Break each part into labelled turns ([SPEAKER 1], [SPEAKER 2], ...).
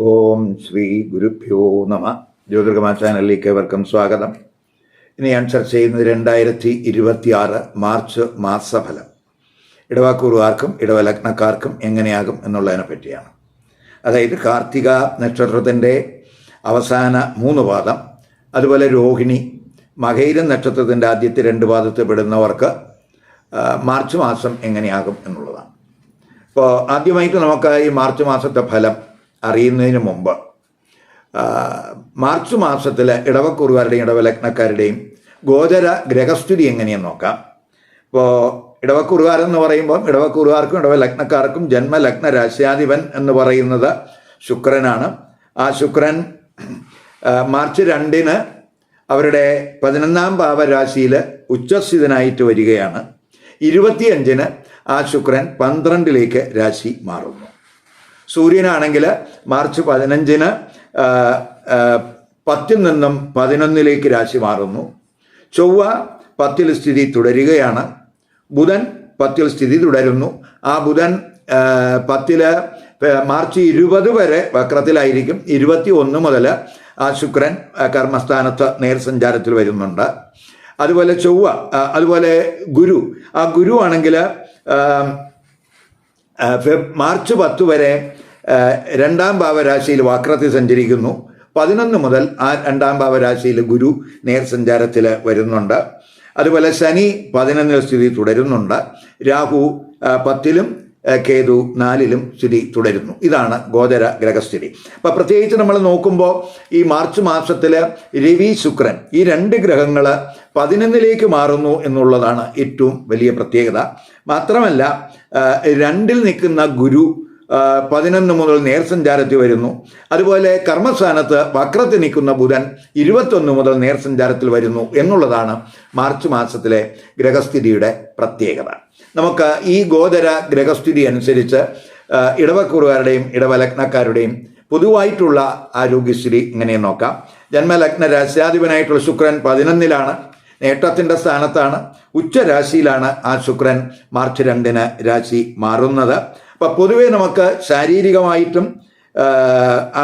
[SPEAKER 1] ഓം ശ്രീ ഗുരുഭ്യോ നമ. ജ്യോതിർഗമ ചാനലിലേക്ക് ഏവർക്കും സ്വാഗതം. ഇനി ഞാൻ ചർച്ച ചെയ്യുന്നത് 2026 മാർച്ച് മാസഫലം ഇടവക്കൂറുകാർക്കും ഇടവലഗ്നക്കാർക്കും എങ്ങനെയാകും എന്നുള്ളതിനെ പറ്റിയാണ്. അതായത് കാർത്തിക നക്ഷത്രത്തിൻ്റെ അവസാന 3 പാദം, അതുപോലെ രോഹിണി മകയിരം നക്ഷത്രത്തിൻ്റെ ആദ്യത്തെ 2 പാദത്തിൽ പെടുന്നവർക്ക് മാർച്ച് മാസം എങ്ങനെയാകും എന്നുള്ളതാണ്. അപ്പോൾ ആദ്യമായിട്ട് നമുക്ക് ഈ മാർച്ച് മാസത്തെ ഫലം അറിയുന്നതിന് മുമ്പ് മാർച്ച് മാസത്തിൽ ഇടവക്കൂറുകാരുടെയും ഇടവലഗ്നക്കാരുടെയും ഗോചര ഗ്രഹസ്ഥിതി എങ്ങനെയെന്ന് നോക്കാം. ഇപ്പോൾ ഇടവക്കൂറുകാരെന്ന് പറയുമ്പോൾ ഇടവക്കൂറുകാർക്കും ഇടവലഗ്നക്കാർക്കും ജന്മലഗ്ന രാശ്യാധിപൻ എന്ന് പറയുന്നത് ശുക്രനാണ്. ആ ശുക്രൻ മാർച്ച് 2-ന് അവരുടെ 11-ാം ഭാവരാശിയിൽ ഉച്ചസ്ഥിതനായിട്ട് വരികയാണ്. 25-ന് ആ ശുക്രൻ 12-ലേക്ക് രാശി മാറുന്നു. സൂര്യനാണെങ്കിൽ മാർച്ച് 15-ന് 10-ൽ നിന്നും 11-ലേക്ക് രാശി മാറുന്നു. ചൊവ്വ 10-ൽ സ്ഥിതി തുടരുകയാണ്. ബുധൻ 10-ൽ സ്ഥിതി തുടരുന്നു. ആ ബുധൻ 10-ൽ മാർച്ച് 20 വരെ വക്രത്തിലായിരിക്കും. 21 മുതൽ ആ ശുക്രൻ കർമ്മസ്ഥാനത്ത് നേർസഞ്ചാരത്തിൽ വരുന്നുണ്ട്. അതുപോലെ ചൊവ്വ, അതുപോലെ ഗുരു, ആ ഗുരു ആണെങ്കിൽ മാർച്ച് 10 വരെ 2-ാം ഭാവരാശിയിൽ വക്രത്തിൽ സഞ്ചരിക്കുന്നു. 11 മുതൽ ആ 2-ാം ഭാവരാശിയിൽ ഗുരു നേർസഞ്ചാരത്തിൽ വരുന്നുണ്ട്. അതുപോലെ ശനി 11-ൽ സ്ഥിതി തുടരുന്നുണ്ട്. രാഹു 10-ലും കേതു 4-ലും സ്ഥിതി തുടരുന്നു. ഇതാണ് ഗോചര ഗ്രഹസ്ഥിതി. അപ്പം പ്രത്യേകിച്ച് നമ്മൾ നോക്കുമ്പോൾ ഈ മാർച്ച് മാസത്തിൽ രവി, ശുക്രൻ ഈ 2 ഗ്രഹങ്ങൾ 11-ലേക്ക് മാറുന്നു എന്നുള്ളതാണ് ഏറ്റവും വലിയ പ്രത്യേകത. മാത്രമല്ല 2-ൽ നിൽക്കുന്ന ഗുരു 11 മുതൽ നേർസഞ്ചാരത്തിൽ വരുന്നു. അതുപോലെ കർമ്മസ്ഥാനത്ത് വക്രത്തിൽ നിൽക്കുന്ന ബുധൻ 21 മുതൽ നേർസഞ്ചാരത്തിൽ വരുന്നു എന്നുള്ളതാണ് മാർച്ച് മാസത്തിലെ ഗ്രഹസ്ഥിതിയുടെ പ്രത്യേകത. നമുക്ക് ഈ ഗോചര ഗ്രഹസ്ഥിതി അനുസരിച്ച് ഇടവക്കൂറുകാരുടെയും ഇടവലഗ്നക്കാരുടെയും പൊതുവായിട്ടുള്ള ആരോഗ്യസ്ഥിതി ഇങ്ങനെ നോക്കാം. ജന്മലഗ്ന രാശ്യാധിപനായിട്ടുള്ള ശുക്രൻ 11-ലാണ്, നേട്ടത്തിൻ്റെ സ്ഥാനത്താണ്, ഉച്ചരാശിയിലാണ് ആ ശുക്രൻ മാർച്ച് 2-ന് രാശി മാറുന്നത്. അപ്പം പൊതുവെ നമുക്ക് ശാരീരികമായിട്ടും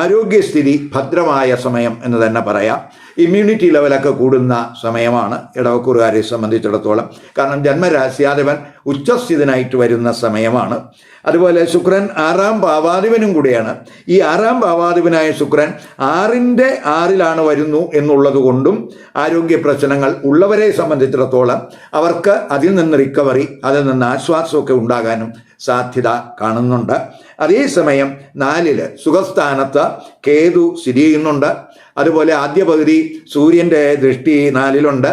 [SPEAKER 1] ആരോഗ്യസ്ഥിതി ഭദ്രമായ സമയം എന്ന് തന്നെ പറയാം. ഇമ്മ്യൂണിറ്റി ലെവലൊക്കെ കൂടുന്ന സമയമാണ് ഇടവക്കൂറുകാരെ സംബന്ധിച്ചിടത്തോളം. കാരണം ജന്മരാശ്യാധിപൻ ഉച്ചസ്ഥിതനായിട്ട് വരുന്ന സമയമാണ്. അതുപോലെ ശുക്രൻ 6-ാം ഭാവാധിപനും കൂടിയാണ്. ഈ 6-ാം ഭാവാധിപനായ ശുക്രൻ 6-ന്റെ 6-ലാണ് വരുന്നു എന്നുള്ളത് കൊണ്ടും ആരോഗ്യ പ്രശ്നങ്ങൾ ഉള്ളവരെ സംബന്ധിച്ചിടത്തോളം അവർക്ക് അതിൽ നിന്ന് റിക്കവറി, അതിൽ നിന്ന് ആശ്വാസമൊക്കെ ഉണ്ടാകാനും സാധ്യത കാണുന്നുണ്ട്. അതേസമയം 4-ൽ സുഖസ്ഥാനത്ത് കേതു സ്ഥിതി ചെയ്യുന്നുണ്ട്. അതുപോലെ ആദ്യ പകുതി സൂര്യൻ്റെ ദൃഷ്ടി 4-ലുണ്ട്.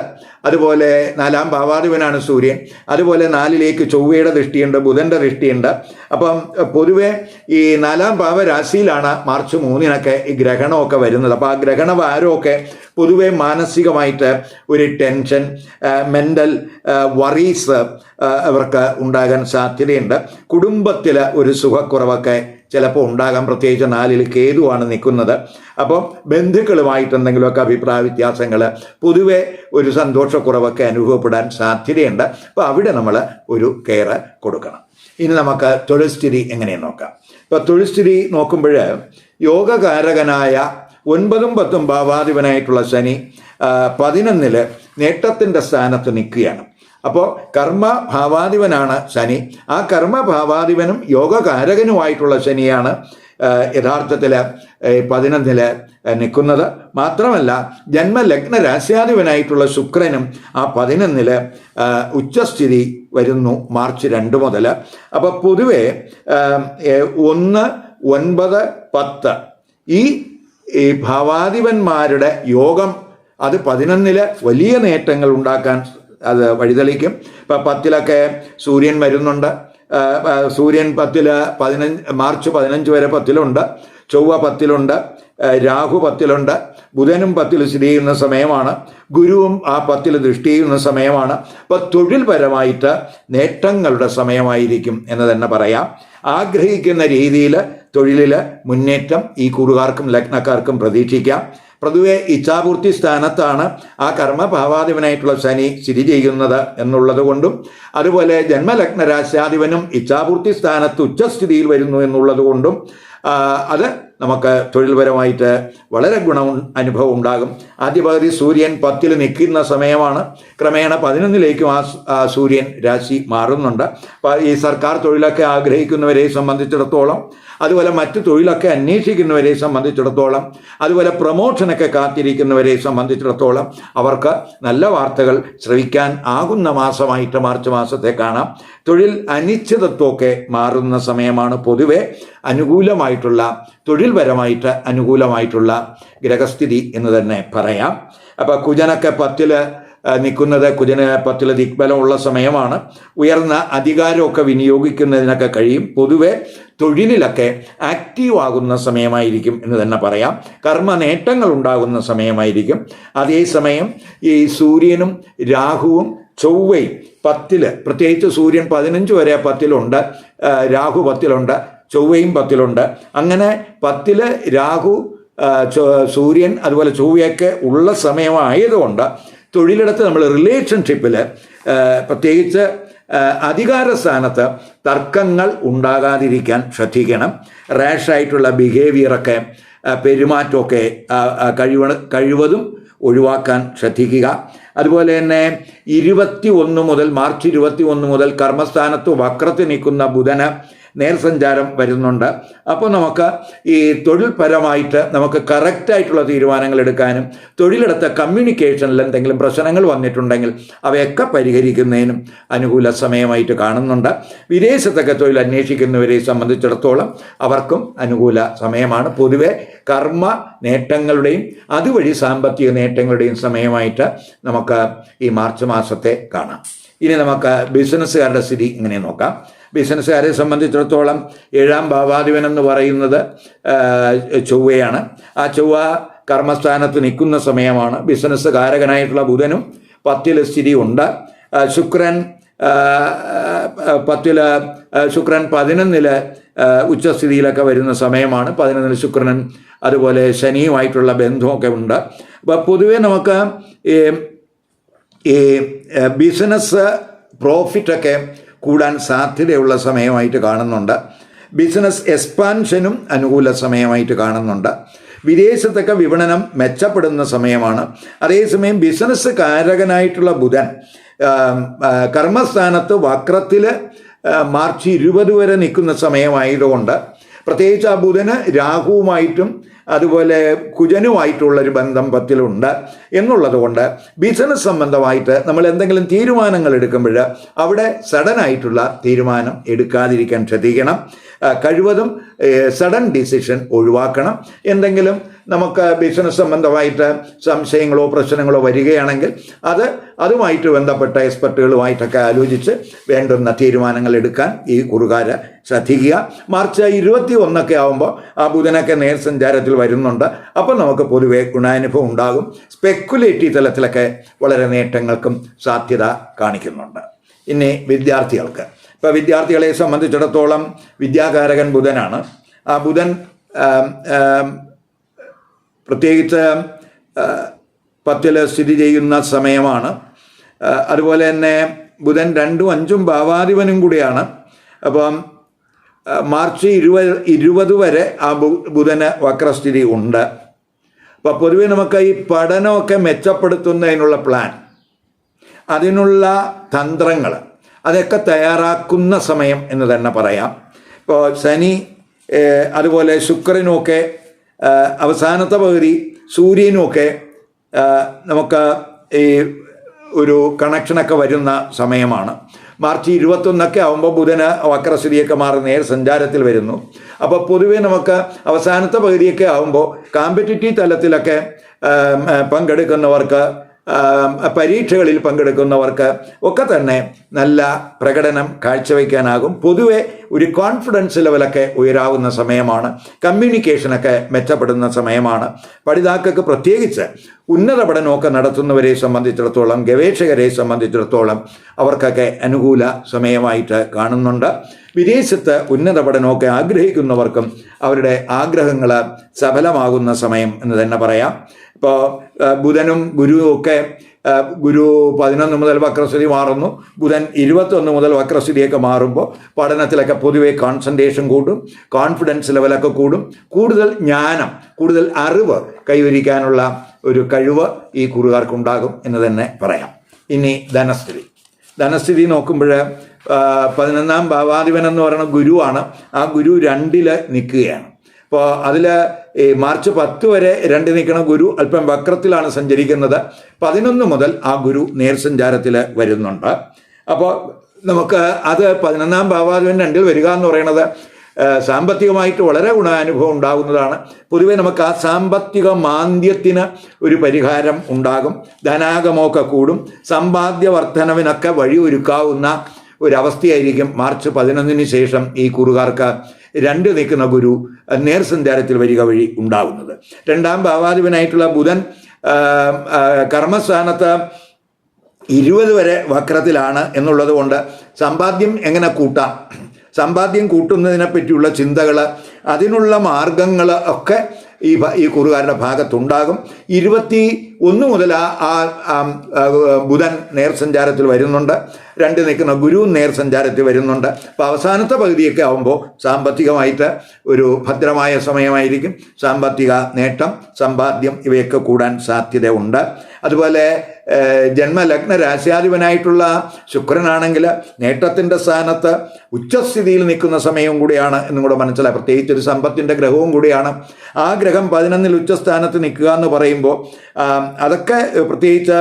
[SPEAKER 1] അതുപോലെ 4-ാം ഭാവാധിപനാണ് സൂര്യൻ. അതുപോലെ 4-ലേക്ക് ചൊവ്വയുടെ ദൃഷ്ടിയുണ്ട്, ബുധൻ്റെ ദൃഷ്ടിയുണ്ട്. അപ്പം പൊതുവെ ഈ 4-ാം ഭാവരാശിയിലാണ് മാർച്ച് 3-നൊക്കെ ഈ ഗ്രഹണമൊക്കെ വരുന്നത്. അപ്പോൾ ആ ഗ്രഹണഭാരമൊക്കെ പൊതുവെ മാനസികമായിട്ട് ഒരു ടെൻഷൻ, മെൻ്റൽ വറീസ് അവർക്ക് ഉണ്ടാകാൻ സാധ്യതയുണ്ട്. കുടുംബത്തിൽ ഒരു സുഖക്കുറവൊക്കെ ചിലപ്പോൾ ഉണ്ടാകാം. പ്രത്യേകിച്ച് 4-ൽ കേതുവാണ് നിൽക്കുന്നത്. അപ്പം ബന്ധുക്കളുമായിട്ട് എന്തെങ്കിലുമൊക്കെ അഭിപ്രായ വ്യത്യാസങ്ങൾ, പൊതുവെ ഒരു സന്തോഷക്കുറവൊക്കെ അനുഭവപ്പെടാൻ സാധ്യതയുണ്ട്. അപ്പോൾ അവിടെ നമ്മൾ ഒരു കെയർ കൊടുക്കണം. ഇനി നമുക്ക് തൊഴിൽ സ്ഥിതി എങ്ങനെയെന്ന് നോക്കാം. ഇപ്പോൾ തൊഴിൽ സ്ഥിതി നോക്കുമ്പോൾ യോഗകാരകനായ 9-ഉം 10-ഉം ഭാവാധിപനായിട്ടുള്ള ശനി 11-ൽ നേട്ടത്തിൻ്റെ സ്ഥാനത്ത് നിൽക്കുകയാണ്. അപ്പോൾ കർമ്മഭാവാധിപനാണ് ശനി. ആ കർമ്മഭാവാധിപനും യോഗകാരകനുമായിട്ടുള്ള ശനിയാണ് യഥാർത്ഥത്തിൽ 11-ൽ നിൽക്കുന്നത്. മാത്രമല്ല ജന്മലഗ്ന രാശ്യാധിപനായിട്ടുള്ള ശുക്രനും ആ 11-ൽ ഉച്ചസ്ഥിതി വരുന്നു മാർച്ച് 2 മുതൽ. അപ്പോൾ പൊതുവെ 1, 9, 10 ഈ ഭാവാധിപന്മാരുടെ യോഗം അത് 11-ൽ വലിയ നേട്ടങ്ങൾ ഉണ്ടാക്കാൻ അത് വഴിതെളിക്കും. ഇപ്പം 10-ലൊക്കെ സൂര്യൻ വരുന്നുണ്ട്. സൂര്യൻ 10-ൽ മാർച്ച് 15 വരെ 10-ലുണ്ട്. ചൊവ്വ 10-ലുണ്ട്. രാഹു 10-ലുണ്ട്. ബുധനും 10-ൽ സ്ഥിതി ചെയ്യുന്ന സമയമാണ്. ഗുരുവും ആ 10-ൽ ദൃഷ്ടി ചെയ്യുന്ന സമയമാണ്. അപ്പോൾ തൊഴിൽപരമായിട്ട് നേട്ടങ്ങളുടെ സമയമായിരിക്കും എന്ന് തന്നെ പറയാം. ആഗ്രഹിക്കുന്ന രീതിയിൽ തൊഴിലിൽ മുന്നേറ്റം ഈ കൂറുകാർക്കും ലഗ്നക്കാർക്കും പ്രതീക്ഷിക്കാം. പൊതുവെ ഇച്ഛാപൂർത്തി സ്ഥാനത്താണ് ആ കർമ്മഭാവാധിപനായിട്ടുള്ള ശനി സ്ഥിതി ചെയ്യുന്നത് എന്നുള്ളത് കൊണ്ടും, അതുപോലെ ജന്മലഗ്ന രാശ്യാധിപനും ഇച്ഛാപൂർത്തി സ്ഥാനത്ത് ഉച്ചസ്ഥിതിയിൽ വരുന്നു എന്നുള്ളത് കൊണ്ടും അത് നമുക്ക് തൊഴിൽപരമായിട്ട് വളരെ അനുഭവം ഉണ്ടാകും. ആദ്യ പകുതി സൂര്യൻ 10 നിൽക്കുന്ന സമയമാണ്. ക്രമേണ 11 ആ സൂര്യൻ രാശി മാറുന്നുണ്ട്. ഈ സർക്കാർ തൊഴിലൊക്കെ ആഗ്രഹിക്കുന്നവരെ സംബന്ധിച്ചിടത്തോളം, അതുപോലെ മറ്റു തൊഴിലൊക്കെ അന്വേഷിക്കുന്നവരെ സംബന്ധിച്ചിടത്തോളം, അതുപോലെ പ്രൊമോഷനൊക്കെ കാത്തിരിക്കുന്നവരെ സംബന്ധിച്ചിടത്തോളം അവർക്ക് നല്ല വാർത്തകൾ ശ്രവിക്കാൻ ആകുന്ന മാസമായിട്ട് മാർച്ച് മാസത്തെ കാണാം. തൊഴിൽ അനിശ്ചിതത്വമൊക്കെ മാറുന്ന സമയമാണ്. പൊതുവെ അനുകൂലമായിട്ടുള്ള, തൊഴിൽപരമായിട്ട് അനുകൂലമായിട്ടുള്ള ഗ്രഹസ്ഥിതി എന്ന് തന്നെ പറയാം. അപ്പോൾ കുജനൊക്കെ 10 നിൽക്കുന്നത്, കുജന് 10 ദിഗ്ബലമുള്ള സമയമാണ്. ഉയർന്ന അധികാരമൊക്കെ വിനിയോഗിക്കുന്നതിനൊക്കെ കഴിയും. പൊതുവെ തൊഴിലിലൊക്കെ ആക്റ്റീവ് ആകുന്ന സമയമായിരിക്കും എന്ന് തന്നെ പറയാം. കർമ്മ നേട്ടങ്ങൾ ഉണ്ടാകുന്ന സമയമായിരിക്കും. അതേസമയം ഈ സൂര്യനും രാഹുവും ചൊവ്വയും 10, പ്രത്യേകിച്ച് സൂര്യൻ 15 വരെ 10 രാഹു 10 ചൊവ്വയും 10 അങ്ങനെ 10 രാഹു, സൂര്യൻ അതുപോലെ ചൊവ്വയൊക്കെ ഉള്ള സമയമായതുകൊണ്ട് തൊഴിലിടത്ത് നമ്മൾ റിലേഷൻഷിപ്പിൽ, പ്രത്യേകിച്ച് അധികാര സ്ഥാനത്ത് തർക്കങ്ങൾ ഉണ്ടാകാതിരിക്കാൻ ശ്രദ്ധിക്കണം. റാഷായിട്ടുള്ള ബിഹേവിയറൊക്കെ, പെരുമാറ്റമൊക്കെ കഴിവതും ഒഴിവാക്കാൻ ശ്രദ്ധിക്കുക. അതുപോലെ തന്നെ 21 മുതൽ മാർച്ച് 21 മുതൽ കർമ്മസ്ഥാനത്ത് വക്രത്തിൽ നിൽക്കുന്ന ബുധന് നേർസഞ്ചാരം വരുന്നുണ്ട്. അപ്പോൾ നമുക്ക് ഈ തൊഴിൽപരമായിട്ട് നമുക്ക് കറക്റ്റായിട്ടുള്ള തീരുമാനങ്ങൾ എടുക്കാനും, തൊഴിലെടുത്ത കമ്മ്യൂണിക്കേഷനിൽ എന്തെങ്കിലും പ്രശ്നങ്ങൾ വന്നിട്ടുണ്ടെങ്കിൽ അവയൊക്കെ പരിഹരിക്കുന്നതിനും അനുകൂല സമയമായിട്ട് കാണുന്നുണ്ട്. വിദേശത്തൊക്കെ തൊഴിൽ അന്വേഷിക്കുന്നവരെ സംബന്ധിച്ചിടത്തോളം അവർക്കും അനുകൂല സമയമാണ്. പൊതുവെ കർമ്മ നേട്ടങ്ങളുടെയും അതുവഴി സാമ്പത്തിക നേട്ടങ്ങളുടെയും സമയമായിട്ട് നമുക്ക് ഈ മാർച്ച് മാസത്തെ കാണാം. ഇനി നമുക്ക് ബിസിനസ്സുകാരുടെ സ്ഥിതി ഇങ്ങനെ നോക്കാം. ബിസിനസ്സുകാരെ സംബന്ധിച്ചിടത്തോളം 7ാം ഭാവാധിപൻ എന്ന് പറയുന്നത് ചൊവ്വയാണ്. ആ ചൊവ്വ കർമ്മസ്ഥാനത്ത് നിൽക്കുന്ന സമയമാണ്. ബിസിനസ് കാരകനായിട്ടുള്ള ബുധനും 10 സ്ഥിതി ഉണ്ട്. ശുക്രൻ 11 ഉച്ചസ്ഥിതിയിലൊക്കെ വരുന്ന സമയമാണ്. 11 ശുക്രനും അതുപോലെ ശനിയുമായിട്ടുള്ള ബന്ധമൊക്കെ ഉണ്ട്. അപ്പോൾ പൊതുവെ നമുക്ക് ഈ ബിസിനസ് പ്രോഫിറ്റൊക്കെ കൂടാൻ സാധ്യതയുള്ള സമയമായിട്ട് കാണുന്നുണ്ട്. ബിസിനസ് എക്സ്പാൻഷനും അനുകൂല സമയമായിട്ട് കാണുന്നുണ്ട്. വിദേശത്തൊക്കെ വിപണനം മെച്ചപ്പെടുന്ന സമയമാണ്. അതേസമയം ബിസിനസ് കാരകനായിട്ടുള്ള ബുധൻ കർമ്മസ്ഥാനത്ത് വക്രത്തിൽ മാർച്ച് 20 വരെ നിൽക്കുന്ന സമയമായതുകൊണ്ട്, പ്രത്യേകിച്ച് ആ ബുധന് രാഹുവുമായിട്ടും അതുപോലെ കുജനുമായിട്ടുള്ളൊരു ബന്ധം 10 എന്നുള്ളത് കൊണ്ട് ബിസിനസ് സംബന്ധമായിട്ട് നമ്മൾ എന്തെങ്കിലും തീരുമാനങ്ങൾ എടുക്കുമ്പോൾ അവിടെ സഡനായിട്ടുള്ള തീരുമാനം എടുക്കാതിരിക്കാൻ ശ്രദ്ധിക്കണം. കഴിവതും സഡൻ ഡിസിഷൻ ഒഴിവാക്കണം. എന്തെങ്കിലും നമുക്ക് ബിസിനസ് സംബന്ധമായിട്ട് സംശയങ്ങളോ പ്രശ്നങ്ങളോ വരികയാണെങ്കിൽ അതുമായിട്ട് ബന്ധപ്പെട്ട എക്സ്പെർട്ടുകളുമായിട്ടൊക്കെ ആലോചിച്ച് വേണ്ടുന്ന തീരുമാനങ്ങൾ എടുക്കാൻ ഈ കുറുകാര് ശ്രദ്ധിക്കുക. മാർച്ച് 21 ആകുമ്പോൾ ആ ബുധനൊക്കെ നേർസഞ്ചാരത്തിൽ വരുന്നുണ്ട്. അപ്പോൾ നമുക്ക് പൊതുവെ ഗുണാനുഭവം ഉണ്ടാകും. സ്പെക്കുലേറ്റീവ് തലത്തിലൊക്കെ വളരെ നേട്ടങ്ങൾക്കും സാധ്യത കാണിക്കുന്നുണ്ട്. ഇനി വിദ്യാർത്ഥികൾക്ക്, ഇപ്പോൾ വിദ്യാർത്ഥികളെ സംബന്ധിച്ചിടത്തോളം വിദ്യാകാരകൻ ബുധനാണ്. ആ ബുധൻ പ്രത്യേകിച്ച് 10 സ്ഥിതി ചെയ്യുന്ന സമയമാണ്. അതുപോലെ തന്നെ ബുധൻ 2ഉം 5ഉം ഭാവാധിപനും കൂടിയാണ്. അപ്പം മാർച്ച് 20 വരെ ആ ബുധന് വക്രസ്ഥിതി ഉണ്ട്. അപ്പോൾ പൊതുവെ നമുക്ക് ഈ പഠനമൊക്കെ മെച്ചപ്പെടുത്തുന്നതിനുള്ള പ്ലാൻ, അതിനുള്ള തന്ത്രങ്ങൾ, അതൊക്കെ തയ്യാറാക്കുന്ന സമയം എന്ന് തന്നെ പറയാം. ഇപ്പോൾ ശനി അതുപോലെ ശുക്രനുമൊക്കെ അവസാനത്തെ പകുതി, സൂര്യനുമൊക്കെ നമുക്ക് ഈ ഒരു കണക്ഷനൊക്കെ വരുന്ന സമയമാണ്. മാർച്ച് 21 ആകുമ്പോൾ ബുധന് വക്രസ്ഥിതിയൊക്കെ മാറി നേർ സഞ്ചാരത്തിൽ വരുന്നു. അപ്പോൾ പൊതുവേ നമുക്ക് അവസാനത്തെ പകുതിയൊക്കെ ആകുമ്പോൾ കോമ്പറ്റിറ്റീവ് തലത്തിലൊക്കെ പങ്കെടുക്കുന്നവർക്ക്, പരീക്ഷകളിൽ പങ്കെടുക്കുന്നവർക്ക് ഒക്കെ തന്നെ നല്ല പ്രകടനം കാഴ്ചവെക്കാനാകും. പൊതുവെ ഒരു കോൺഫിഡൻസ് ലെവലൊക്കെ ഉയരാവുന്ന സമയമാണ്. കമ്മ്യൂണിക്കേഷനൊക്കെ മെച്ചപ്പെടുന്ന സമയമാണ്. പഠിതാക്കൾക്ക്, പ്രത്യേകിച്ച് ഉന്നത പഠനമൊക്കെ നടത്തുന്നവരെ സംബന്ധിച്ചിടത്തോളം, ഗവേഷകരെ സംബന്ധിച്ചിടത്തോളം അവർക്കൊക്കെ അനുകൂല സമയമായിട്ട് കാണുന്നുണ്ട്. വിദേശത്ത് ഉന്നത പഠനമൊക്കെ ആഗ്രഹിക്കുന്നവർക്കും അവരുടെ ആഗ്രഹങ്ങൾ സഫലമാകുന്ന സമയം എന്ന് തന്നെ പറയാം. ഇപ്പോൾ ബുധനും ഗുരുവും ഒക്കെ ഗുരു 11 മുതൽ വക്രസ്ഥിതി മാറുന്നു, ബുധൻ 21 മുതൽ വക്രസ്ഥിതിയൊക്കെ മാറുമ്പോൾ പഠനത്തിലൊക്കെ പൊതുവെ കോൺസെൻട്രേഷൻ കൂടും, കോൺഫിഡൻസ് ലെവലൊക്കെ കൂടും, കൂടുതൽ ജ്ഞാനം, കൂടുതൽ അറിവ് കൈവരിക്കാനുള്ള ഒരു കഴിവ് ഈ കുറുകാർക്കുണ്ടാകും എന്ന് തന്നെ പറയാം. ഇനി ധനസ്ഥിതി നോക്കുമ്പോൾ 11ാം ഭാവാധിപൻ എന്ന് പറയുന്ന ഗുരുവാണ്. ആ ഗുരു 2 നിൽക്കുകയാണ്. അപ്പോൾ അതിൽ മാർച്ച് 10 വരെ 2 നിൽക്കുന്ന ഗുരു അല്പം വക്രത്തിലാണ് സഞ്ചരിക്കുന്നത്. 11 മുതൽ ആ ഗുരു നേർസഞ്ചാരത്തിൽ വരുന്നുണ്ട്. അപ്പോൾ നമുക്ക് അത് 11ാം ഭാവാധിപൻ 2 വരിക എന്ന് പറയുന്നത് സാമ്പത്തികമായിട്ട് വളരെ ഗുണാനുഭവം ഉണ്ടാകുന്നതാണ്. പൊതുവെ നമുക്ക് ആ സാമ്പത്തിക മാന്ദ്യത്തിന് ഒരു പരിഹാരം ഉണ്ടാകും, ധനാഗമമൊക്കെ കൂടും, സമ്പാദ്യ വർധനവിനൊക്കെ വഴിയൊരുക്കാവുന്ന ഒരവസ്ഥയായിരിക്കും മാർച്ച് 11 ശേഷം ഈ കുറുകാർക്ക് 2 നിൽക്കുന്ന ഗുരു നേർസഞ്ചാരത്തിൽ വരിക വഴി ഉണ്ടാകുന്നത്. 2ാം ഭാവാധിപനായിട്ടുള്ള ബുധൻ കർമ്മസ്ഥാനത്ത് 20 വരെ വക്രത്തിലാണ് എന്നുള്ളത് കൊണ്ട് സമ്പാദ്യം എങ്ങനെ കൂട്ടാം, സമ്പാദ്യം കൂട്ടുന്നതിനെ പറ്റിയുള്ള ചിന്തകൾ, അതിനുള്ള മാർഗങ്ങൾ ഒക്കെ ഈ കുറുകാരുടെ ഭാഗത്തുണ്ടാകും. 21 മുതൽ ബുധൻ നേർസഞ്ചാരത്തിൽ വരുന്നുണ്ട്, 2 നിൽക്കുന്ന ഗുരു നേർസഞ്ചാരത്തിൽ വരുന്നുണ്ട്. അപ്പോൾ അവസാനത്തെ പകുതിയൊക്കെ ആകുമ്പോൾ സാമ്പത്തികമായിട്ട് ഒരു ഭദ്രമായ സമയമായിരിക്കും. സാമ്പത്തിക നേട്ടം, സമ്പാദ്യം ഇവയൊക്കെ കൂടാൻ സാധ്യതയുണ്ട്. അതുപോലെ ജന്മലഗ്ന രാശ്യാധിപനായിട്ടുള്ള ശുക്രനാണെങ്കിൽ നേട്ടത്തിൻ്റെ സ്ഥാനത്ത് ഉച്ചസ്ഥിതിയിൽ നിൽക്കുന്ന സമയം കൂടിയാണ് എന്നും കൂടെ മനസ്സിലായി. പ്രത്യേകിച്ച് ഒരു സമ്പത്തിൻ്റെ ഗ്രഹവും കൂടിയാണ്. ആ ഗ്രഹം 11 ഉച്ചസ്ഥാനത്ത് നിൽക്കുക എന്ന് പറയുമ്പോൾ അതൊക്കെ പ്രത്യേകിച്ച്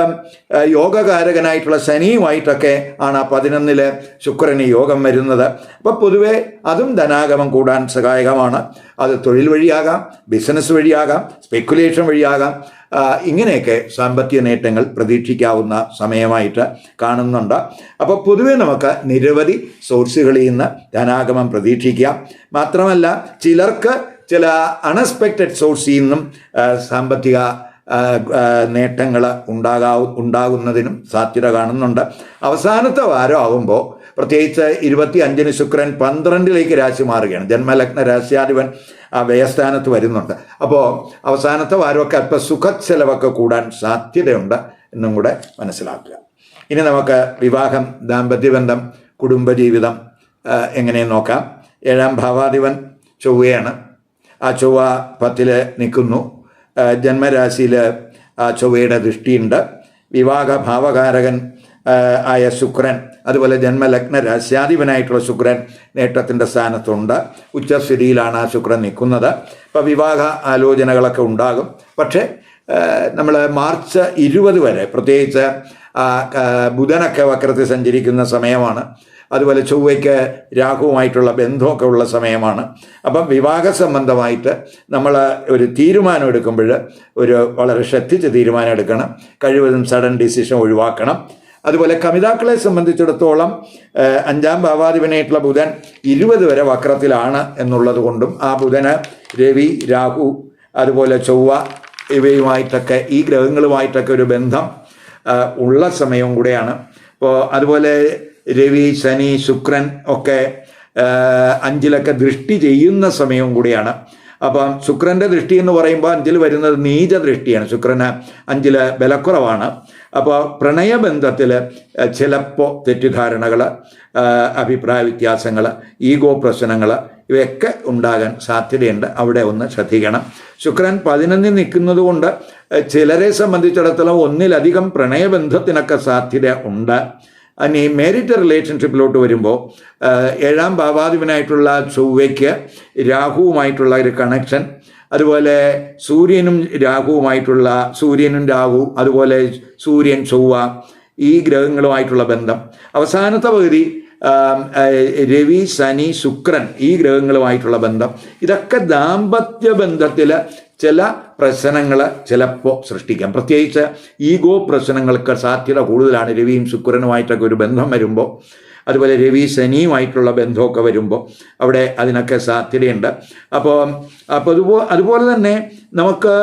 [SPEAKER 1] യോഗകാരകനായിട്ടുള്ള ശനിയുമായിട്ടൊക്കെ ആണ് 11 ശുക്രന് യോഗം വരുന്നത്. അപ്പോൾ പൊതുവെ അതും ധനാഗമം കൂടാൻ സഹായകമാണ്. അത് തൊഴിൽ വഴിയാകാം, ബിസിനസ് വഴിയാകാം, സ്പെക്കുലേഷൻ വഴിയാകാം. ഇങ്ങനെയൊക്കെ സാമ്പത്തിക നേട്ടങ്ങൾ പ്രതീക്ഷിക്കാവുന്ന സമയമായിട്ട് കാണുന്നുണ്ട്. അപ്പോൾ പൊതുവെ നമുക്ക് നിരവധി സോഴ്സുകളിൽ നിന്ന് ധനാഗമം പ്രതീക്ഷിക്കാം. മാത്രമല്ല ചിലർക്ക് ചില അൺഎക്സ്പെക്റ്റഡ് സോഴ്സിൽ നിന്നും സാമ്പത്തിക നേട്ടങ്ങൾ ഉണ്ടാകുന്നതിനും സാധ്യത കാണുന്നുണ്ട്. അവസാനത്തെ വാരം ആകുമ്പോൾ പ്രത്യേകിച്ച് 25 ശുക്രൻ 12 രാശി മാറുകയാണ്. ജന്മലഗ്ന രാശ്യാധിപൻ ആ വ്യയസ്ഥാനത്ത് വരുന്നുണ്ട്. അപ്പോൾ അവസാനത്തെ വാരമൊക്കെ അല്പം സുഖച്ചെലവൊക്കെ കൂടാൻ സാധ്യതയുണ്ട് എന്നും കൂടെ മനസ്സിലാക്കുക. ഇനി നമുക്ക് വിവാഹം, ദാമ്പത്യബന്ധം, കുടുംബജീവിതം എങ്ങനെ നോക്കാം. 7ാം ഭാവാധിപൻ ചൊവ്വയാണ്. ആ ചൊവ്വ 10 നിൽക്കുന്നു. ജന്മരാശിയിൽ ആ ചൊവ്വയുടെ ദൃഷ്ടിയുണ്ട്. വിവാഹ ഭാവകാരകൻ ആയ ശുക്രൻ, അതുപോലെ ജന്മലഗ്ന രാശ്യാധിപനായിട്ടുള്ള ശുക്രൻ നേട്ടത്തിൻ്റെ സ്ഥാനത്തുണ്ട്. ഉച്ചസ്ഥിതിയിലാണ് ആ ശുക്രൻ നിൽക്കുന്നത്. ഇപ്പോൾ വിവാഹ ആലോചനകളൊക്കെ ഉണ്ടാകും. പക്ഷേ നമ്മൾ മാർച്ച് 20 വരെ പ്രത്യേകിച്ച് ബുധനൊക്കെ വക്രത്തിൽ സഞ്ചരിക്കുന്ന സമയമാണ്. അതുപോലെ ചൊവ്വയ്ക്ക് രാഹുവുമായിട്ടുള്ള ബന്ധമൊക്കെ ഉള്ള സമയമാണ്. അപ്പം വിവാഹ സംബന്ധമായിട്ട് നമ്മൾ ഒരു തീരുമാനം എടുക്കുമ്പോൾ വളരെ ശ്രദ്ധിച്ച് തീരുമാനം എടുക്കണം. കഴിവതും സഡൻ ഡിസിഷൻ ഒഴിവാക്കണം. അതുപോലെ കമിതാക്കളെ സംബന്ധിച്ചിടത്തോളം 5ാം ഭാവാധിപനായിട്ടുള്ള ബുധൻ 20 വരെ വക്രത്തിലാണ് എന്നുള്ളത് കൊണ്ടും ആ ബുധന് രവി, രാഹു, അതുപോലെ ചൊവ്വ ഇവയുമായിട്ടൊക്കെ ഈ ഗ്രഹങ്ങളുമായിട്ടൊക്കെ ഒരു ബന്ധം ഉള്ള സമയവും കൂടെയാണ്. അപ്പോൾ അതുപോലെ രവി, ശനി, ശുക്രൻ ഒക്കെ 5 ദൃഷ്ടി ചെയ്യുന്ന സമയവും കൂടിയാണ്. അപ്പം ശുക്രൻ്റെ ദൃഷ്ടി എന്ന് പറയുമ്പോൾ 5 വരുന്നത് നീച ദൃഷ്ടിയാണ്. ശുക്രന് 5 ബലക്കുറവാണ്. അപ്പോൾ പ്രണയബന്ധത്തിൽ ചിലപ്പോൾ തെറ്റിദ്ധാരണകൾ, അഭിപ്രായ വ്യത്യാസങ്ങൾ, ഈഗോ പ്രശ്നങ്ങൾ ഇവയൊക്കെ ഉണ്ടാകാൻ സാധ്യതയുണ്ട്. അവിടെ ഒന്ന് ശ്രദ്ധിക്കണം. ശുക്രൻ 11 നിൽക്കുന്നത് കൊണ്ട് ചിലരെ സംബന്ധിച്ചിടത്തോളം 1-ലധികം പ്രണയബന്ധത്തിനൊക്കെ സാധ്യത ഉണ്ട്. ഇനി മേരിറ്റ് റിലേഷൻഷിപ്പിലോട്ട് വരുമ്പോൾ 7ാം ഭാവാധിപനായിട്ടുള്ള ചൊവ്വയ്ക്ക് രാഹുവുമായിട്ടുള്ള ഒരു കണക്ഷൻ, അതുപോലെ സൂര്യനും രാഹു, അതുപോലെ സൂര്യൻ, ചൊവ്വ ഈ ഗ്രഹങ്ങളുമായിട്ടുള്ള ബന്ധം. അവസാനത്തെ പകുതി രവി, ശനി, ശുക്രൻ ഈ ഗ്രഹങ്ങളുമായിട്ടുള്ള ബന്ധം. ഇതൊക്കെ ദാമ്പത്യ ബന്ധത്തിൽ ചില പ്രശ്നങ്ങൾ ചിലപ്പോൾ സൃഷ്ടിക്കാം. പ്രത്യേകിച്ച് ഈഗോ പ്രശ്നങ്ങൾക്ക് സാധ്യത കൂടുതലാണ് രവിയും ശുക്രനുമായിട്ടൊക്കെ ഒരു ബന്ധം വരുമ്പോൾ. അതുപോലെ രവി ശനിയുമായിട്ടുള്ള ബന്ധമൊക്കെ വരുമ്പോൾ അവിടെ അതിനൊക്കെ സാധ്യതയുണ്ട്. അപ്പോൾ അതുപോലെ തന്നെ നമുക്ക്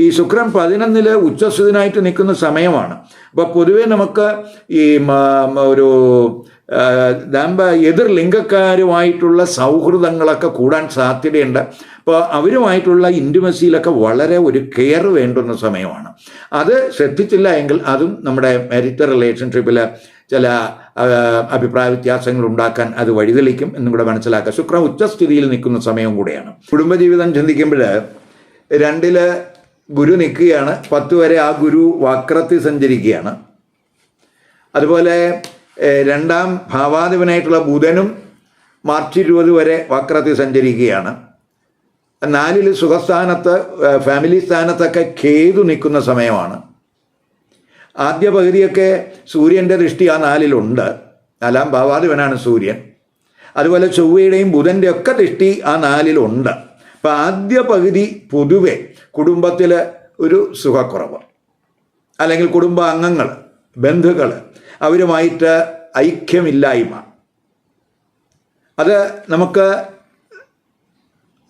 [SPEAKER 1] ഈ ശുക്രൻ 11 ഉച്ചസ്ഥിതനായിട്ട് നിൽക്കുന്ന സമയമാണ്. അപ്പോൾ പൊതുവെ നമുക്ക് ഈ ഒരു എതിർ ലിംഗക്കാരുമായിട്ടുള്ള സൗഹൃദങ്ങളൊക്കെ കൂടാൻ സാധ്യതയുണ്ട്. അപ്പോൾ അവരുമായിട്ടുള്ള ഇൻറ്റിമസിയിലൊക്കെ വളരെ ഒരു കെയർ വേണ്ടുന്ന സമയമാണ്. അത് ശ്രദ്ധിച്ചില്ല എങ്കിൽ അതും നമ്മുടെ മാരിറ്റൽ റിലേഷൻഷിപ്പിൽ ചില അഭിപ്രായ വ്യത്യാസങ്ങൾ ഉണ്ടാക്കാൻ അത് വഴിതെളിക്കും എന്നും കൂടെ മനസ്സിലാക്കുക. ശുക്രൻ ഉച്ചസ്ഥിതിയിൽ നിൽക്കുന്ന സമയവും കൂടെയാണ്. കുടുംബജീവിതം ചിന്തിക്കുമ്പോൾ 2 ഗുരു നിൽക്കുകയാണ്, 10 വരെ ആ ഗുരു വക്രത്തിൽ സഞ്ചരിക്കുകയാണ്. അതുപോലെ 2ാം ഭാവാധിപനായിട്ടുള്ള ബുധനും മാർച്ച് 20 വരെ വക്രത്തിൽ സഞ്ചരിക്കുകയാണ്. 4 സുഖസ്ഥാനത്ത് ഫാമിലി സ്ഥാനത്തൊക്കെ കേതു നിൽക്കുന്ന സമയമാണ്. ആദ്യ പകുതിയൊക്കെ സൂര്യൻ്റെ ദൃഷ്ടി ആ 4-ലുണ്ട്. 4ാം ഭാവാധിപനാണ് സൂര്യൻ. അതുപോലെ ചൊവ്വയുടെയും ബുധൻ്റെ ഒക്കെ ദൃഷ്ടി ആ 4-ലുണ്ട്. അപ്പം ആദ്യ പകുതി പൊതുവെ കുടുംബത്തിൽ ഒരു സുഖക്കുറവ്, അല്ലെങ്കിൽ കുടുംബ അംഗങ്ങൾ, ബന്ധുക്കൾ, അവരുമായിട്ട് ഐക്യമില്ലായ്മ, അത് നമുക്ക്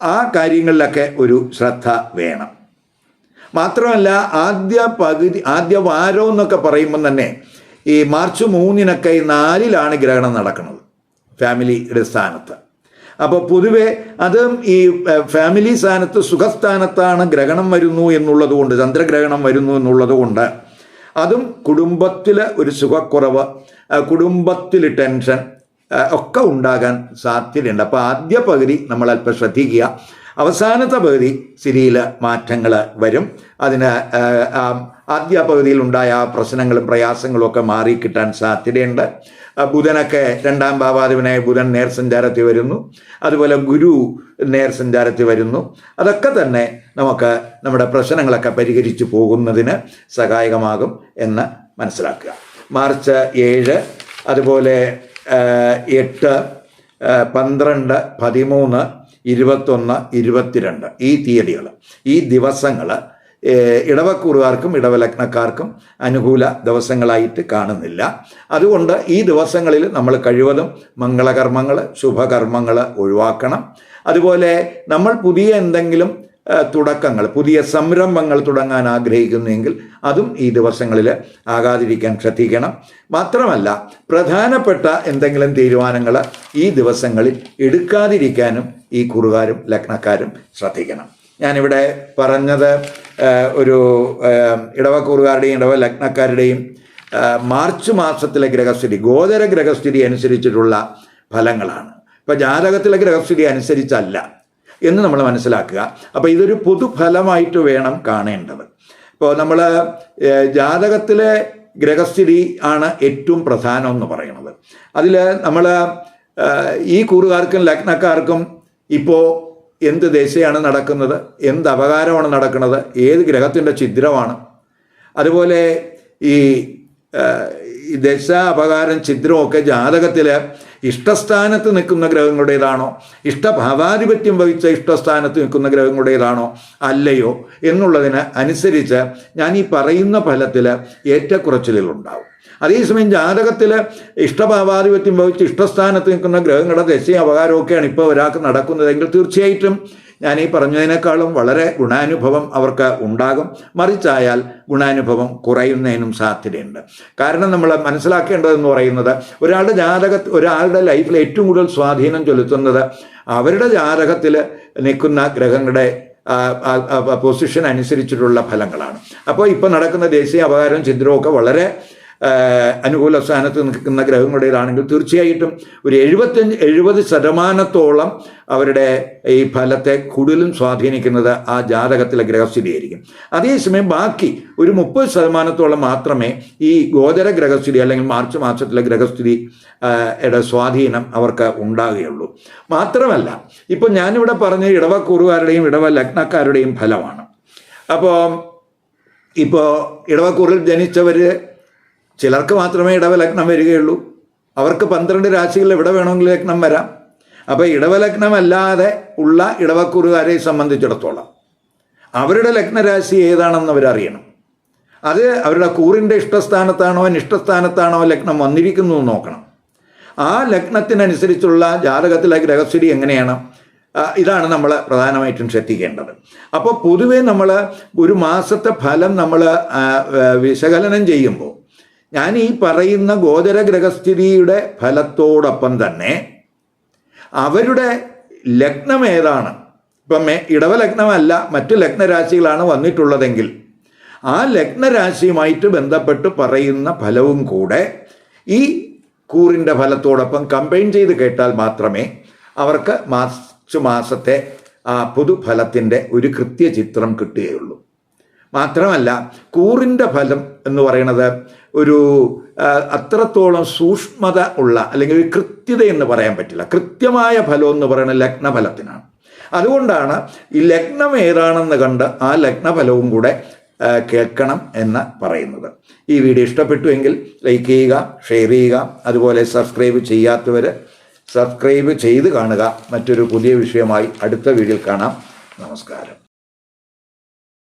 [SPEAKER 1] ആ കാര്യങ്ങളിലൊക്കെ ഒരു ശ്രദ്ധ വേണം. മാത്രമല്ല ആദ്യ വാരം എന്നൊക്കെ പറയുമ്പം തന്നെ ഈ മാർച്ച് 3-നൊക്കെ 4-ലാണ് ഗ്രഹണം നടക്കുന്നത് ഫാമിലിയുടെ സ്ഥാനത്ത്. അപ്പോൾ പൊതുവെ അതും ഈ ഫാമിലി സ്ഥാനത്ത് സുഖസ്ഥാനത്താണ് ഗ്രഹണം വരുന്നു എന്നുള്ളത് കൊണ്ട്, ചന്ദ്രഗ്രഹണം വരുന്നു എന്നുള്ളത് കൊണ്ട് അതും കുടുംബത്തിൽ ഒരു സുഖക്കുറവ്, കുടുംബത്തിൽ ടെൻഷൻ ഒക്കെ ഉണ്ടാകാൻ സാധ്യതയുണ്ട്. അപ്പോൾ ആദ്യ പകുതി നമ്മൾ അല്പം ശ്രദ്ധിക്കുക. അവസാനത്തെ പകുതി സ്ഥിതിയിൽ മാറ്റങ്ങൾ വരും. അതിന് ആദ്യ പകുതിയിൽ ഉണ്ടായ പ്രശ്നങ്ങളും പ്രയാസങ്ങളും ഒക്കെ മാറിക്കിട്ടാൻ സാധ്യതയുണ്ട്. ബുധനൊക്കെ 2ാം ഭാവാധിപനായ ബുധൻ നേർസഞ്ചാരത്തിൽ വരുന്നു. അതുപോലെ ഗുരു നേർസഞ്ചാരത്തിൽ വരുന്നു. അതൊക്കെ തന്നെ നമുക്ക് നമ്മുടെ പ്രശ്നങ്ങളൊക്കെ പരിഹരിച്ചു പോകുന്നതിന് സഹായകമാകും എന്ന് മനസ്സിലാക്കുക. മാർച്ച് 7, അതുപോലെ 8, 12, 13, 21, 22 ഈ തീയതികൾ, ഈ ദിവസങ്ങൾ ഇടവക്കൂറുകാർക്കും ഇടവലഗ്നക്കാർക്കും അനുകൂല ദിവസങ്ങളായിട്ട് കാണുന്നില്ല. അതുകൊണ്ട് ഈ ദിവസങ്ങളിൽ നമ്മൾ കഴിവതും മംഗളകർമ്മങ്ങൾ, ശുഭകർമ്മങ്ങൾ ഒഴിവാക്കണം. അതുപോലെ നമ്മൾ പുതിയ എന്തെങ്കിലും തുടക്കങ്ങൾ, പുതിയ സംരംഭങ്ങൾ തുടങ്ങാൻ ആഗ്രഹിക്കുന്നെങ്കിൽ അതും ഈ ദിവസങ്ങളിൽ ആകാതിരിക്കാൻ ശ്രദ്ധിക്കണം. മാത്രമല്ല പ്രധാനപ്പെട്ട എന്തെങ്കിലും തീരുമാനങ്ങൾ ഈ ദിവസങ്ങളിൽ എടുക്കാതിരിക്കാനും ഈ കുറുകാരും ലഗ്നക്കാരും ശ്രദ്ധിക്കണം. ഞാനിവിടെ പറഞ്ഞത് ഒരു ഇടവക്കൂറുകാരുടെയും ഇടവ ലഗ്നക്കാരുടെയും മാർച്ച് മാസത്തിലെ ഗ്രഹസ്ഥിതി, ഗോചര ഗ്രഹസ്ഥിതി അനുസരിച്ചിട്ടുള്ള ഫലങ്ങളാണ്. ഇപ്പം ജാതകത്തിലെ ഗ്രഹസ്ഥിതി അനുസരിച്ചല്ല എന്ന് നമ്മൾ മനസ്സിലാക്കുക. അപ്പോൾ ഇതൊരു പൊതുഫലമായിട്ട് വേണം കാണേണ്ടത്. ഇപ്പോൾ നമ്മൾ ജാതകത്തിലെ ഗ്രഹസ്ഥിതി ആണ് ഏറ്റവും പ്രധാനം എന്ന് പറയുന്നത്. അതിൽ നമ്മൾ ഈ കൂറുകാർക്കും ലഗ്നക്കാർക്കും ഇപ്പോൾ എന്ത് ദശയാണ് നടക്കുന്നത്, എന്ത് അപകാരമാണ് നടക്കുന്നത്, ഏത് ഗ്രഹത്തിൻ്റെ ഛിദ്രമാണ്, അതുപോലെ ഈ ദശ അപകാരം ഛിദ്രമൊക്കെ ജാതകത്തിൽ ഇഷ്ടസ്ഥാനത്ത് നിൽക്കുന്ന ഗ്രഹങ്ങളുടേതാണോ, ഇഷ്ടഭാവാധിപത്യം വഹിച്ച ഇഷ്ടസ്ഥാനത്ത് നിൽക്കുന്ന ഗ്രഹങ്ങളുടേതാണോ അല്ലയോ എന്നുള്ളതിന് അനുസരിച്ച് ഞാൻ ഈ പറയുന്ന ഫലത്തിൽ ഏറ്റക്കുറച്ചിലുകളുണ്ടാവും. അതേസമയം ജാതകത്തിൽ ഇഷ്ടഭാവാധിപത്യം വഹിച്ച് ഇഷ്ടസ്ഥാനത്ത് നിൽക്കുന്ന ഗ്രഹങ്ങളുടെ ദശയും അപകാരമൊക്കെയാണ് ഇപ്പോൾ ഒരാൾക്ക് നടക്കുന്നതെങ്കിൽ തീർച്ചയായിട്ടും ഞാൻ ഈ പറഞ്ഞതിനേക്കാളും വളരെ ഗുണാനുഭവം അവർക്ക് ഉണ്ടാകും. മറിച്ചായാൽ ഗുണാനുഭവം കുറയുന്നതിനും സാധ്യതയുണ്ട്. കാരണം നമ്മൾ മനസ്സിലാക്കേണ്ടതെന്ന് പറയുന്നത് ഒരാളുടെ ലൈഫിൽ ഏറ്റവും കൂടുതൽ സ്വാധീനം ചെലുത്തുന്നത് അവരുടെ ജാതകത്തിൽ നിൽക്കുന്ന ഗ്രഹങ്ങളുടെ പൊസിഷൻ അനുസരിച്ചിട്ടുള്ള ഫലങ്ങളാണ്. അപ്പോൾ ഇപ്പോൾ നടക്കുന്ന ദേശീയ അപകാരവും ഛിദ്രവും ഒക്കെ വളരെ അനുകൂല സ്ഥാനത്ത് നിൽക്കുന്ന ഗ്രഹങ്ങളുടേതാണെങ്കിൽ തീർച്ചയായിട്ടും ഒരു 75-70% അവരുടെ ഈ ഫലത്തെ കൂടുതലും സ്വാധീനിക്കുന്നത് ആ ജാതകത്തിലെ ഗ്രഹസ്ഥിതിയായിരിക്കും. അതേസമയം ബാക്കി ഒരു 30% മാത്രമേ ഈ ഗോചര ഗ്രഹസ്ഥിതി അല്ലെങ്കിൽ മാർച്ച് മാസത്തിലെ ഗ്രഹസ്ഥിതി സ്വാധീനം അവർക്ക് ഉണ്ടാകുകയുള്ളൂ. മാത്രമല്ല ഇപ്പോൾ ഞാനിവിടെ പറഞ്ഞ ഇടവക്കൂറുകാരുടെയും ഇടവ ലഗ്നക്കാരുടെയും ഫലമാണ്. അപ്പോൾ ഇപ്പോൾ ഇടവക്കൂറിൽ ജനിച്ചവർ ചിലർക്ക് മാത്രമേ ഇടവലഗ്നം വരികയുള്ളൂ. അവർക്ക് 12 രാശികളിൽ എവിടെ വേണമെങ്കിലും ലഗ്നം വരാം. അപ്പോൾ ഇടവലഗ്നമല്ലാതെ ഉള്ള ഇടവക്കൂറുകാരെ സംബന്ധിച്ചിടത്തോളം അവരുടെ ലഗ്നരാശി ഏതാണെന്ന് അവരറിയണം. അത് അവരുടെ കൂറിൻ്റെ ഇഷ്ടസ്ഥാനത്താണോ അനിഷ്ടസ്ഥാനത്താണോ ലഗ്നം വന്നിരിക്കുന്നു എന്ന് നോക്കണം. ആ ലഗ്നത്തിനനുസരിച്ചുള്ള ജാതകത്തിലെ ഗ്രഹസ്ഥിതി എങ്ങനെയാണ്, ഇതാണ് നമ്മൾ പ്രധാനമായിട്ടും ശ്രദ്ധിക്കേണ്ടത്. അപ്പോൾ പൊതുവേ നമ്മൾ ഒരു മാസത്തെ ഫലം നമ്മൾ വിശകലനം ചെയ്യുമ്പോൾ ഞാൻ ഈ പറയുന്ന ഗോചര ഗ്രഹസ്ഥിതിയുടെ ഫലത്തോടൊപ്പം തന്നെ അവരുടെ ലഗ്നം ഏതാണ്, ഇപ്പം ഇടവലഗ്നമല്ല മറ്റ് ലഗ്നരാശികളാണ് വന്നിട്ടുള്ളതെങ്കിൽ ആ ലഗ്നരാശിയുമായിട്ട് ബന്ധപ്പെട്ട് പറയുന്ന ഫലവും കൂടെ ഈ കൂറിൻ്റെ ഫലത്തോടൊപ്പം കമ്പൈൻ ചെയ്ത് കേട്ടാൽ മാത്രമേ അവർക്ക് മാർച്ച് മാസത്തെ ആ പൊതുഫലത്തിൻ്റെ ഒരു കൃത്യചിത്രം കിട്ടുകയുള്ളൂ. മാത്രമല്ല കൂറിൻ്റെ ഫലം എന്ന് പറയുന്നത് ഒരു അത്രത്തോളം സൂക്ഷ്മത ഉള്ള അല്ലെങ്കിൽ ഒരു കൃത്യത എന്ന് പറയാൻ പറ്റില്ല. കൃത്യമായ ഫലം എന്ന് പറയുന്നത് ലഗ്നഫലത്തിനാണ്. അതുകൊണ്ടാണ് ഈ ലഗ്നം ഏതാണെന്ന് കണ്ട് ആ ലഗ്നഫലവും കൂടെ കേൾക്കണം എന്ന് പറയുന്നത്. ഈ വീഡിയോ ഇഷ്ടപ്പെട്ടുവെങ്കിൽ ലൈക്ക് ചെയ്യുക, ഷെയർ ചെയ്യുക. അതുപോലെ സബ്സ്ക്രൈബ് ചെയ്യാത്തവർ സബ്സ്ക്രൈബ് ചെയ്ത് കാണുക. മറ്റൊരു പുതിയ വിഷയമായി അടുത്ത വീഡിയോയിൽ കാണാം. നമസ്കാരം.